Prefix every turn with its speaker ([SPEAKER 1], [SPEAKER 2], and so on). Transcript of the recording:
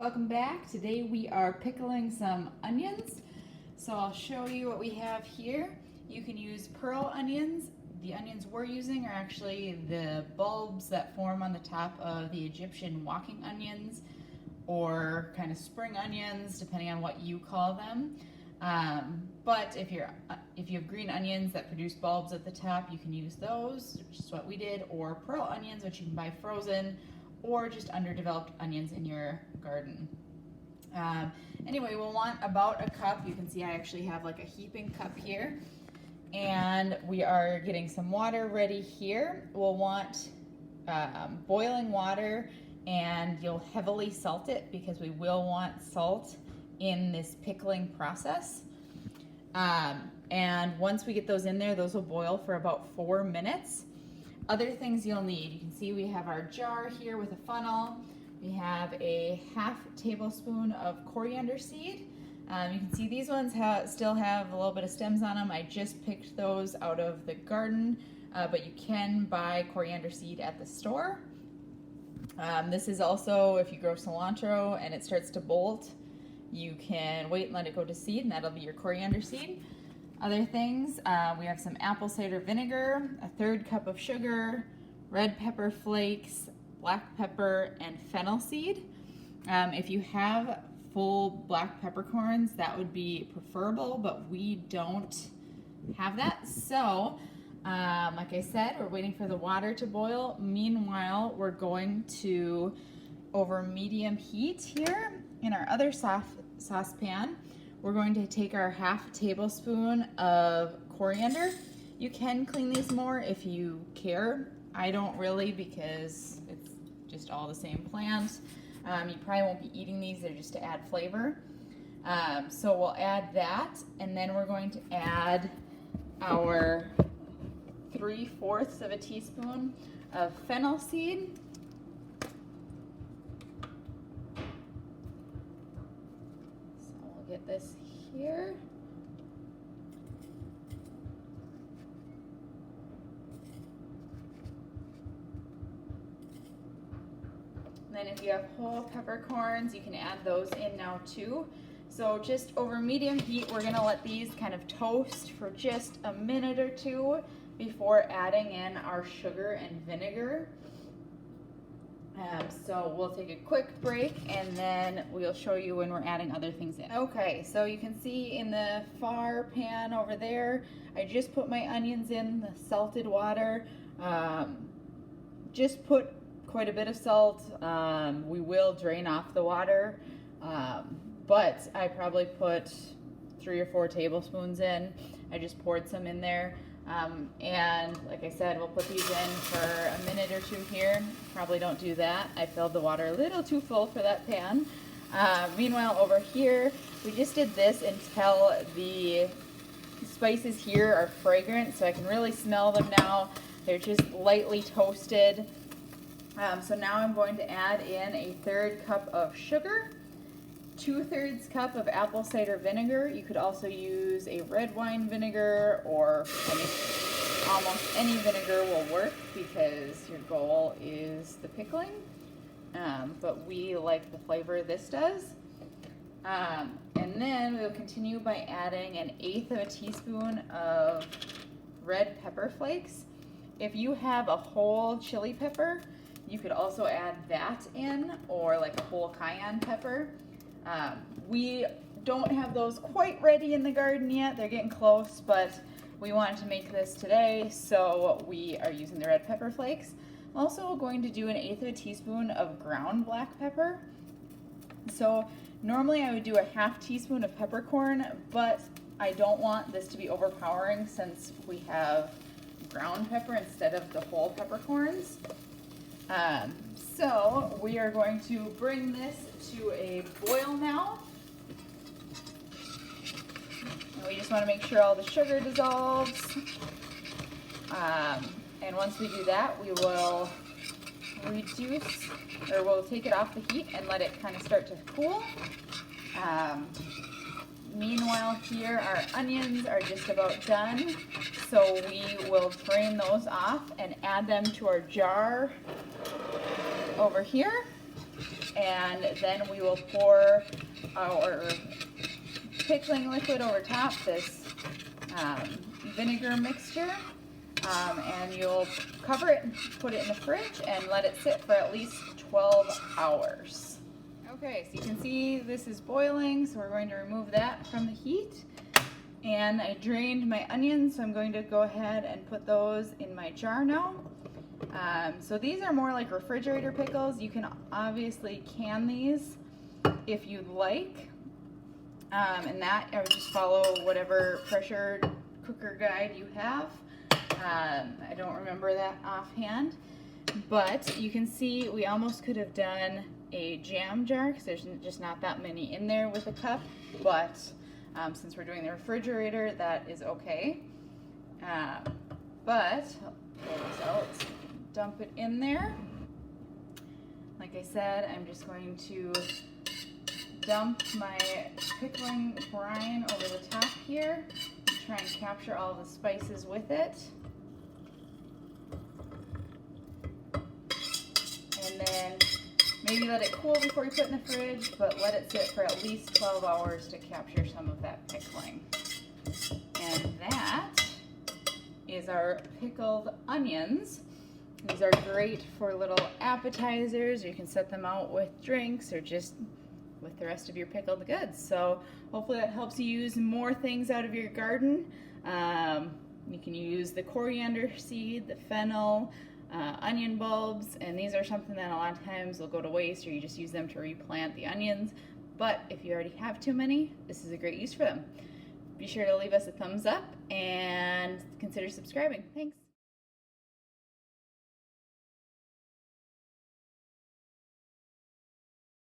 [SPEAKER 1] Welcome back. Today we are pickling some onions. So I'll show you what we have here. You can use pearl onions. The onions we're using are actually the bulbs that form on the top of the Egyptian walking onions, or kind of spring onions, depending on what you call them. But if you have green onions that produce bulbs at the top, you can use those, which is what we did, or pearl onions, which you can buy frozen, or just underdeveloped onions in your garden. Anyway, we'll want about a cup. You can see I actually have like a heaping cup here. And we are getting some water ready here. We'll want boiling water, and you'll heavily salt it because we will want salt in this pickling process. And once we get those in there, those will boil for about 4 minutes. Other things you'll need, you can see we have our jar here with a funnel. We have a ½ tablespoon of coriander seed. You can see these ones still have a little bit of stems on them. I just picked those out of the garden, but you can buy coriander seed at the store. This is also, if you grow cilantro and it starts to bolt, you can wait and let it go to seed, and that'll be your coriander seed. Other things, we have some apple cider vinegar, a 1/3 cup of sugar, red pepper flakes, black pepper, and fennel seed. If you have full black peppercorns, that would be preferable, but we don't have that. So, like I said, we're waiting for the water to boil. Meanwhile, we're going to, over medium heat here in our other saucepan, we're going to take our ½ tablespoon of coriander. You can clean these more if you care. I don't really, because it's just all the same plant. You probably won't be eating these, they're just to add flavor. So we'll add that, and then we're going to add our 3/4 of a teaspoon of fennel seed. So we'll get this here. Then if you have whole peppercorns, you can add those in now too. So just over medium heat, we're gonna let these kind of toast for just a minute or two before adding in our sugar and vinegar. So we'll take a quick break, and then we'll show you when we're adding other things in. Okay, so you can see in the far pan over there, I just put my onions in the salted water. Just put quite a bit of salt. We will drain off the water, but I probably put 3 or 4 tablespoons in. I just poured some in there. And like I said, we'll put these in for a minute or two here. Probably don't do that. I filled the water a little too full for that pan. Meanwhile, over here, we just did this until the spices here are fragrant, so I can really smell them now. They're just lightly toasted. So now I'm going to add in a 1/3 cup of sugar, 2/3 cup of apple cider vinegar. You could also use a red wine vinegar, or almost any vinegar will work because your goal is the pickling. But we like the flavor this does. And then we'll continue by adding 1/8 of a teaspoon of red pepper flakes. If you have a whole chili pepper, you could also add that in, or like a whole cayenne pepper. We don't have those quite ready in the garden yet. They're getting close, but we wanted to make this today, so we are using the red pepper flakes. I'm also going to do 1/8 of a teaspoon of ground black pepper. So normally I would do a ½ teaspoon of peppercorn, but I don't want this to be overpowering since we have ground pepper instead of the whole peppercorns. So we are going to bring this to a boil now. And we just want to make sure all the sugar dissolves. And once we do that, we will we'll take it off the heat and let it kind of start to cool. Meanwhile here, our onions are just about done. So we will drain those off and add them to our jar over here. And then we will pour our pickling liquid over top this vinegar mixture. And you'll cover it and put it in the fridge and let it sit for at least 12 hours. Okay, so you can see this is boiling, so we're going to remove that from the heat. And I drained my onions, so I'm going to go ahead and put those in my jar now. So these are more like refrigerator pickles. You can obviously can these if you'd like. And that, or just follow whatever pressure cooker guide you have. I don't remember that offhand, but you can see we almost could have done a jam jar because there's just not that many in there with a cup, but since we're doing the refrigerator, that is okay. But pull this out, dump it in there. Like I said, I'm just going to dump my pickling brine over the top here, try and capture all the spices with it. And then maybe let it cool before you put it in the fridge, but let it sit for at least 12 hours to capture some of that pickling. And that is our pickled onions. These are great for little appetizers. You can set them out with drinks or just with the rest of your pickled goods. So hopefully that helps you use more things out of your garden. You can use the coriander seed, the fennel, onion bulbs, and these are something that a lot of times will go to waste, or you just use them to replant the onions. But if you already have too many, this is a great use for them. Be sure to leave us a thumbs up and consider subscribing. Thanks.